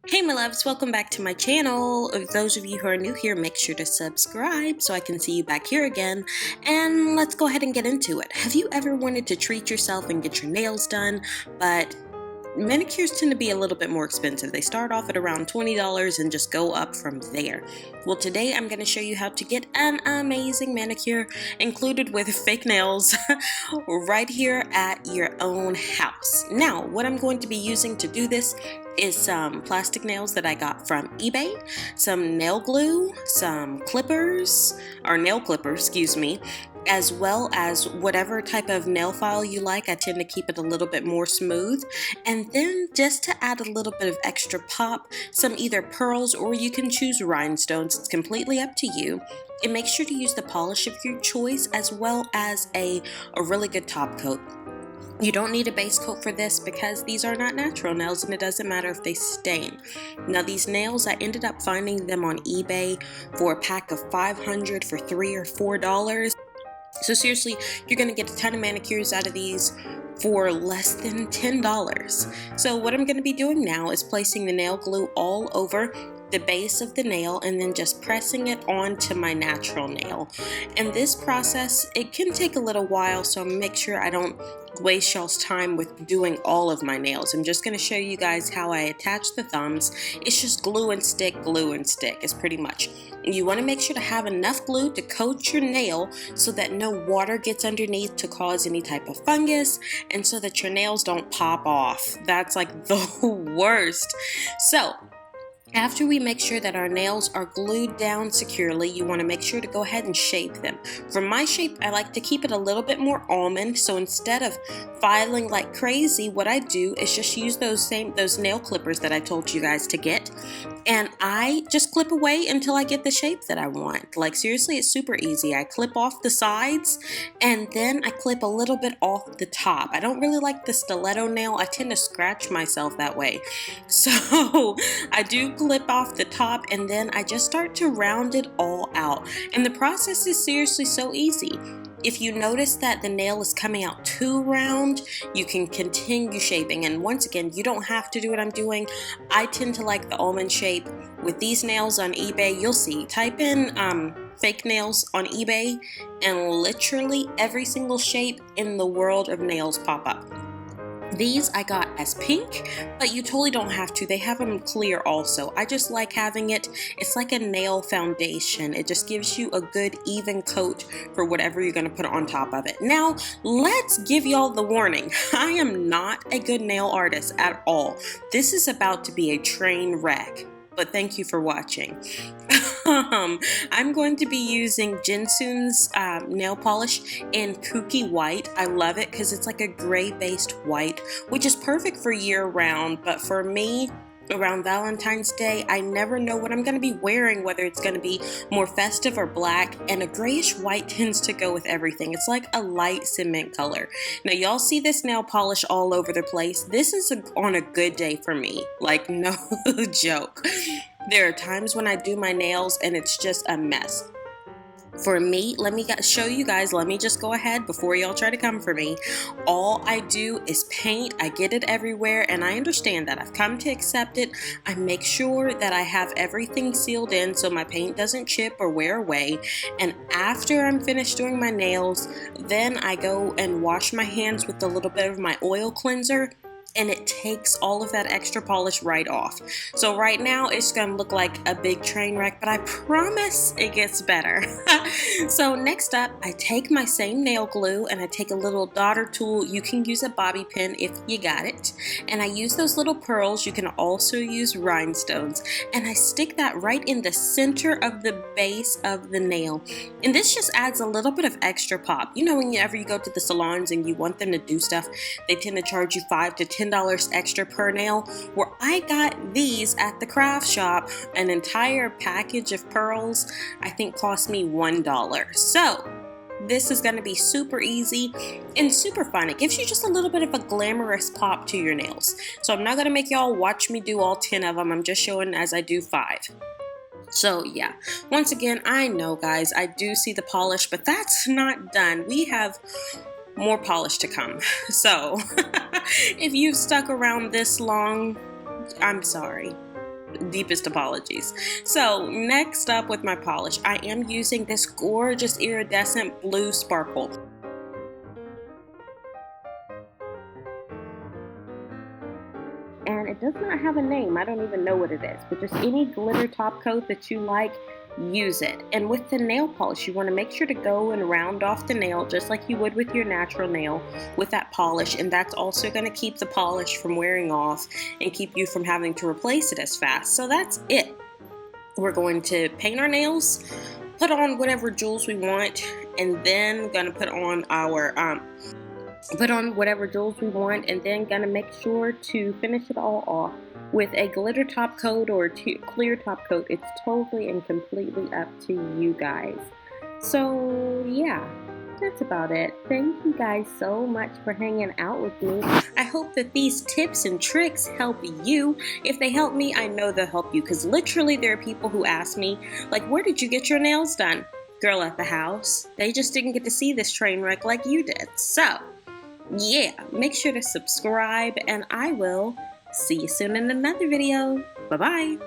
Hey my loves, welcome back to my channel. Those of you who are new here, make sure to subscribe so I can see you back here again. And let's go ahead and get into it. Have you ever wanted to treat yourself and get your nails done, but manicures tend to be a little bit more expensive? They start off at around $20 and just go up from there. Well, today I'm going to show you how to get an amazing manicure included with fake nails right here at your own house. Now, what I'm going to be using to do this is some plastic nails that I got from eBay, some nail glue, some clippers, or nail clippers, excuse me, as well as whatever type of nail file you like. I tend to keep it a little bit more smooth. And then just to add a little bit of extra pop, some either pearls or you can choose rhinestones. It's completely up to you. And make sure to use the polish of your choice as well as a really good top coat. You don't need a base coat for this because these are not natural nails and it doesn't matter if they stain. Now these nails, I ended up finding them on eBay for a pack of 500 for $3 or $4. So seriously, you're going to get a ton of manicures out of these for less than $10. So what I'm going to be doing now is placing the nail glue all over the base of the nail and then just pressing it onto my natural nail. And this process, it can take a little while, so make sure I don't waste y'all's time with doing all of my nails. I'm just going to show you guys how I attach the thumbs. It's just glue and stick is pretty much. You want to make sure to have enough glue to coat your nail so that no water gets underneath to cause any type of fungus and so that your nails don't pop off. That's like the worst. So after we make sure that our nails are glued down securely, you want to make sure to go ahead and shape them. For my shape, I like to keep it a little bit more almond, so instead of filing like crazy, what I do is just use those nail clippers that I told you guys to get, and I just clip away until I get the shape that I want. Like seriously, it's super easy. I clip off the sides and then I clip a little bit off the top. I don't really like the stiletto nail. I tend to scratch myself that way. So I do clip off the top and then I just start to round it all out. And the process is seriously so easy. If you notice that the nail is coming out too round, you can continue shaping. And once again, you don't have to do what I'm doing. I tend to like the almond shape. With these nails on eBay, you'll see. Type in fake nails on eBay and literally every single shape in the world of nails pop up. These I got as pink, but you totally don't have to. They have them clear also. I just like having it. It's like a nail foundation. It just gives you a good even coat for whatever you're going to put on top of it. Now, let's give y'all the warning. I am not a good nail artist at all. This is about to be a train wreck, but thank you for watching. I'm going to be using Jinsoon's nail polish in Kooky White. I love it because it's like a gray based white, which is perfect for year round. But for me, around Valentine's Day, I never know what I'm going to be wearing, whether it's going to be more festive or black, and a grayish white tends to go with everything. It's like a light cement color. Now y'all see this nail polish all over the place. This is on a good day for me, like no joke. There are times when I do my nails and it's just a mess. For me, let me show you guys. Let me just go ahead before y'all try to come for me. All I do is paint. I get it everywhere and I understand that. I've come to accept it. I make sure that I have everything sealed in so my paint doesn't chip or wear away. And after I'm finished doing my nails, then I go and wash my hands with a little bit of my oil cleanser. And it takes all of that extra polish right off. So right now it's gonna look like a big train wreck, but I promise it gets better. So next up, I take my same nail glue and I take a little daughter tool. You can use a bobby pin if you got it. And I use those little pearls. You can also use rhinestones. And I stick that right in the center of the base of the nail. And this just adds a little bit of extra pop. You know, whenever you go to the salons and you want them to do stuff, they tend to charge you $5 to $10 extra per nail. Where I got these at the craft shop, an entire package of pearls, I think cost me $1. So this is going to be super easy and super fun. It gives you just a little bit of a glamorous pop to your nails. So I'm not going to make y'all watch me do all 10 of them. I'm just showing as I do 5. So yeah, once again, I know guys, I do see the polish, but that's not done. We have more polish to come. So if you've stuck around this long, I'm sorry. deepest apologies. So next up with my polish, I am using this gorgeous iridescent blue sparkle. And it does not have a name. I don't even know what it is, but just any glitter top coat that you like, use it. And with the nail polish, you want to make sure to go and round off the nail just like you would with your natural nail with that polish, and that's also going to keep the polish from wearing off and keep you from having to replace it as fast. So that's it. We're going to paint our nails, put on whatever jewels we want, and then gonna put on whatever jewels we want, and then gonna make sure to finish it all off with a glitter top coat or a clear top coat. It's totally and completely up to you guys. So yeah, that's about it. Thank you guys so much for hanging out with me. I hope that these tips and tricks help you. If they help me, I know they'll help you, because literally there are people who ask me, like, where did you get your nails done? Girl, at the house. They just didn't get to see this train wreck like you did. So yeah, make sure to subscribe, and I will see you soon in another video. Bye-bye.